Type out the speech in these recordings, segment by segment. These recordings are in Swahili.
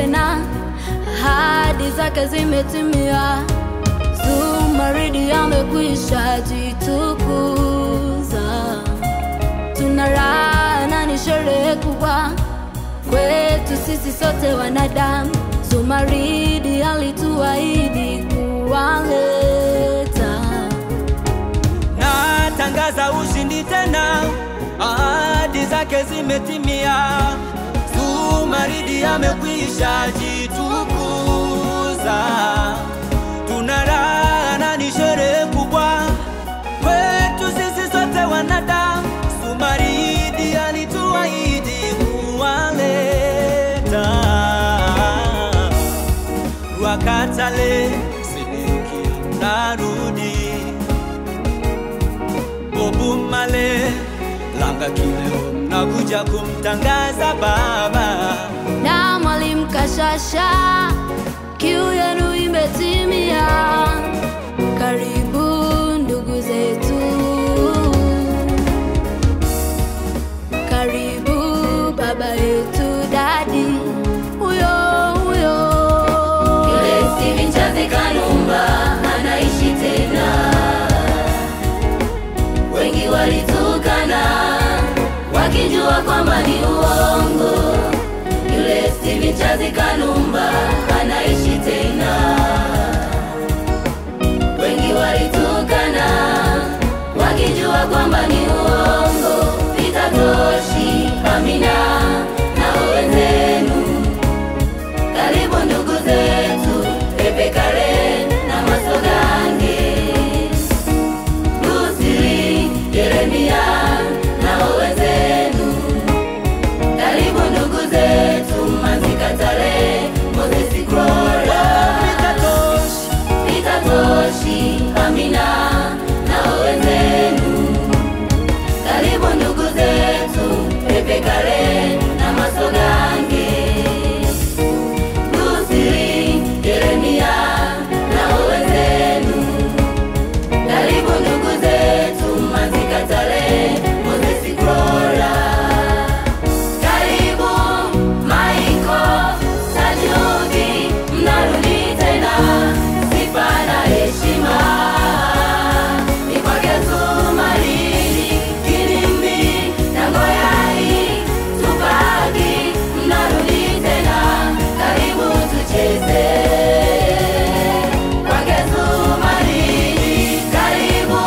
tena, ahadi zake zimetimia. Zumaridi amekwisha jitukuza. Tuna raha na ni sherehe kubwa kwetu sisi sote wanadamu. Zumaridi alituahidi kuwaleta. Natangaza ushindi tena, ahadi zake zimetimia. Zumaridi amekwisha jitukuza. Tuna raha na ni sherehe kubwa kwetu sisi sote wanadamu. Zumaridi alituahidi kuwaleta. Wakatale Sedeki narudi, Bobumale Langa kileo nakuja kumtangaza Baba. Na Mwalimu Kashasha, kiu yenu imetimia. Karibu ndugu zetu, karibu baba yetu dadi. Huyo yule Steven Chazi Kanumba anaishi tena. Wengi walitukana wakijua kwamba ni uongo. Yule Steven Chazi Kanumba anaishi tena. Wengi walitukana wakijua kwamba ni uongo. Peter Toshi, Amina na wenzenu, karibu ndugu zetu Pepe Karen na Masogange, Lucy, Jeremia na wenzenu, karibu ndugu zetu Manzikatale, Moses Krora, Peter Toshi, Amina na wenzenu, karibu ndugu zetu Pepe Karen na Masogange, Lucy, Jeremia na wenzenu, karibu ndugu zetu Manzikatale, Moses Krora, karibu Michael Sajugi, mnarudi tena. Sifa na heshima ni kwake Zumaridi, Kilimbi na Ngoyai, Tupagi, mnarudi tena. Karibu tucheze kwake Zumaridi. Karibu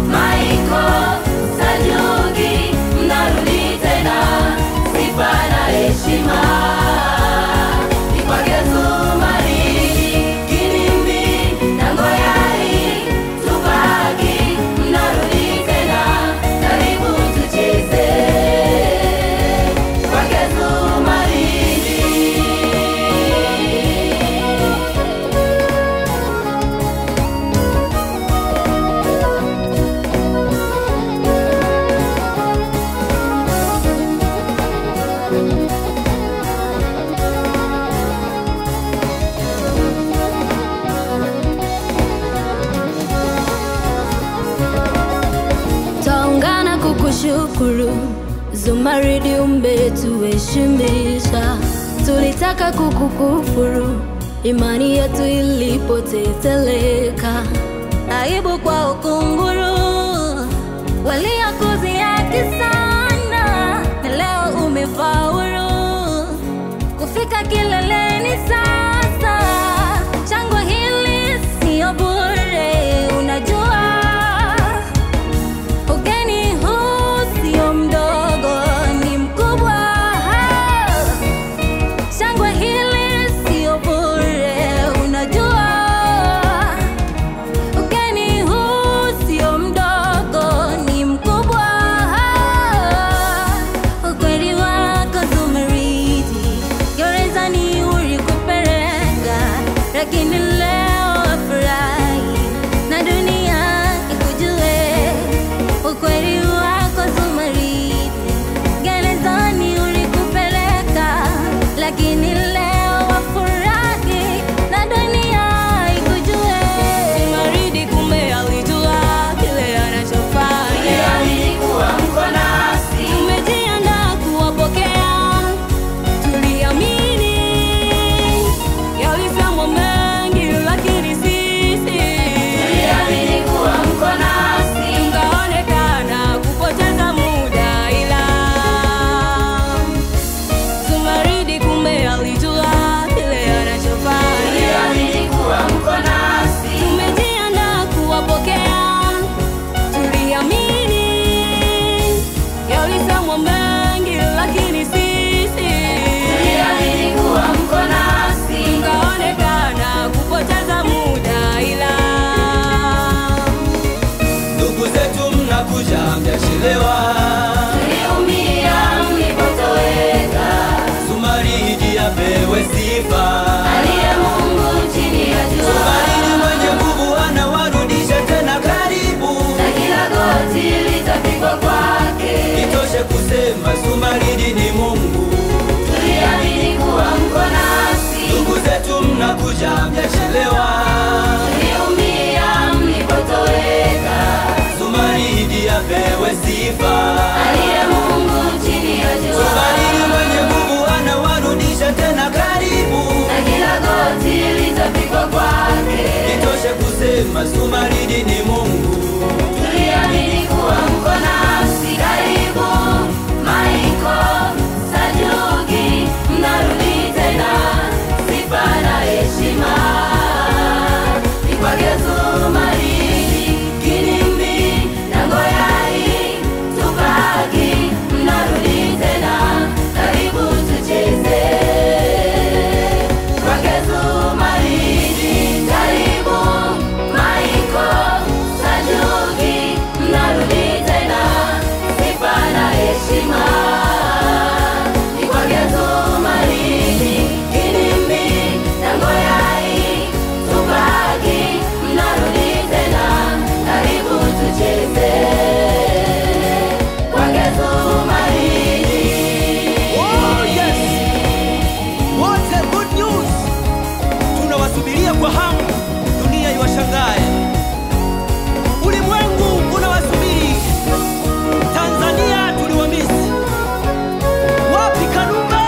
Michael Sajugi, mnarudi tena. Sifa na heshima ni kwake Zumaridi, Kilimbi na Ngoyai, Tupagi, mnarudi tena. Karibu tucheze kwake Zumaridi. taungana kukushukuru. Zumaridi umetuheshimisha. Tulitaka kukukufuru, imani yetu ilipoteteleka. Aibu kwa ukunguru, waliokudhihaki sana, na leo umefaulu kufika kileleni sasa. Shangwe hili sio bure, unajua ugeni huu sio mdogo, ni mkubwa. Shangwe hili sio bure, unajua ugeni huu sio mdogo, ni mkubwa. Ukweli wako Zumaridi, gerezani ulikupeleka. mnakuja mjachelewa. Tuliumia mlipotoweka. Zumaridi apewe sifa. Aliye Mungu chini ya jua. Zumaridi mwenye nguvu anawarudisha tena karibu. Na kila goti litapigwa kwake. Itoshe kusema Zumaridi ni Mungu. Tuliamini kuwa mko nasi. Ndugu zetu mnakuja mjachelewa. Tuliumia mlipotoweka. Zumaridi apewe sifa. Aliye Mungu chini ya jua. Zumaridi mwenye nguvu anawarudisha tena karibu. Na kila goti litapigwa kwake. Itoshe kusema Zumaridi ni Mungu. Tuliamini kuwa mko nasi. Karibu Maiko Sajuki, mnarudi tena. Sifa na heshima ni kwake Zumaridi. Kinimbi na Ngoyai Tupaki, mnarudi tena. Karibu tucheze kwake Zumaridi. Karibu Maiko Sajuki, mnarudi tena. Sifa na heshima ni kwake Zumaridi. Kinimbi na Ngoyai Tupaki, mnarudi tena. Karibu tucheze kwake Zumaridi. Oh yes. What a good news. Tunawasubiria kwa hamu, dunia iwashangae. Ulimwengu unawasubiri. Tanzania tuliwamisi. Wapi Kanumba?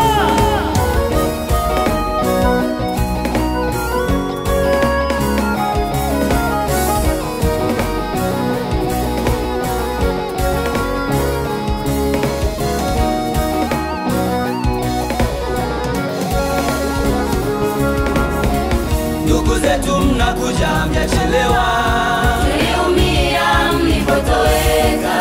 Ndugu zetu mnakuja mjachelewa. Tuliumia mlipotoweka.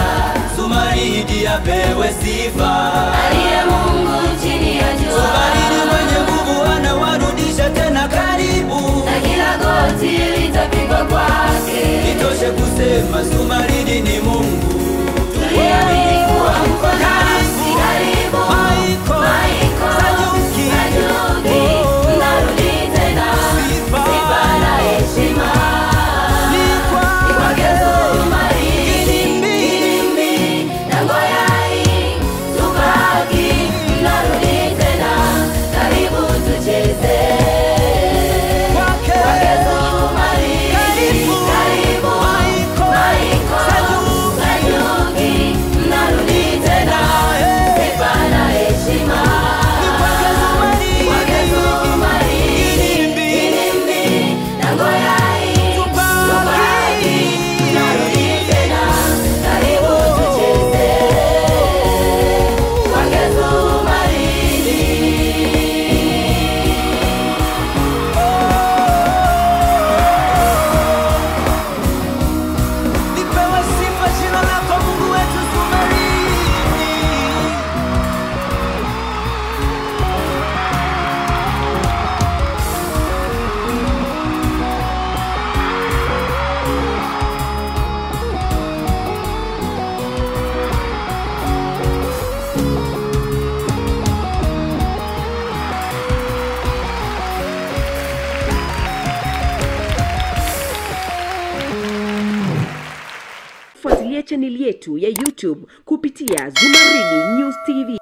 Zumaridi apewe sifa. Aliye Mungu chini ya jua. Zumaridi mwenye nguvu anawarudisha tena karibu. Na kila goti litapigwa kwake. Itoshe kusema Zumaridi ni Mungu. Tuliamini kuwa mko nasi. Karibu Maiko Sajuki. mnarudi tena. Sifa na heshima ni kwake Zumaridi. Kinimbi na Ngoyai Tupaki, mnarudi tena. Karibu tucheze kwake Zumaridi. Karibu Maiko Sajuki, mnarudi tena. Sifa na heshima ni kwake Zumaridi. Kinimbi na Ngoyai Tupaki, mnarudi tena. Karibu tucheze kwake Zumaridi. Lipewe sifa jina lako Mungu wetu Zumaridi. Fuatilia chaneli yetu ya YouTube kupitia Zumaridi News TV.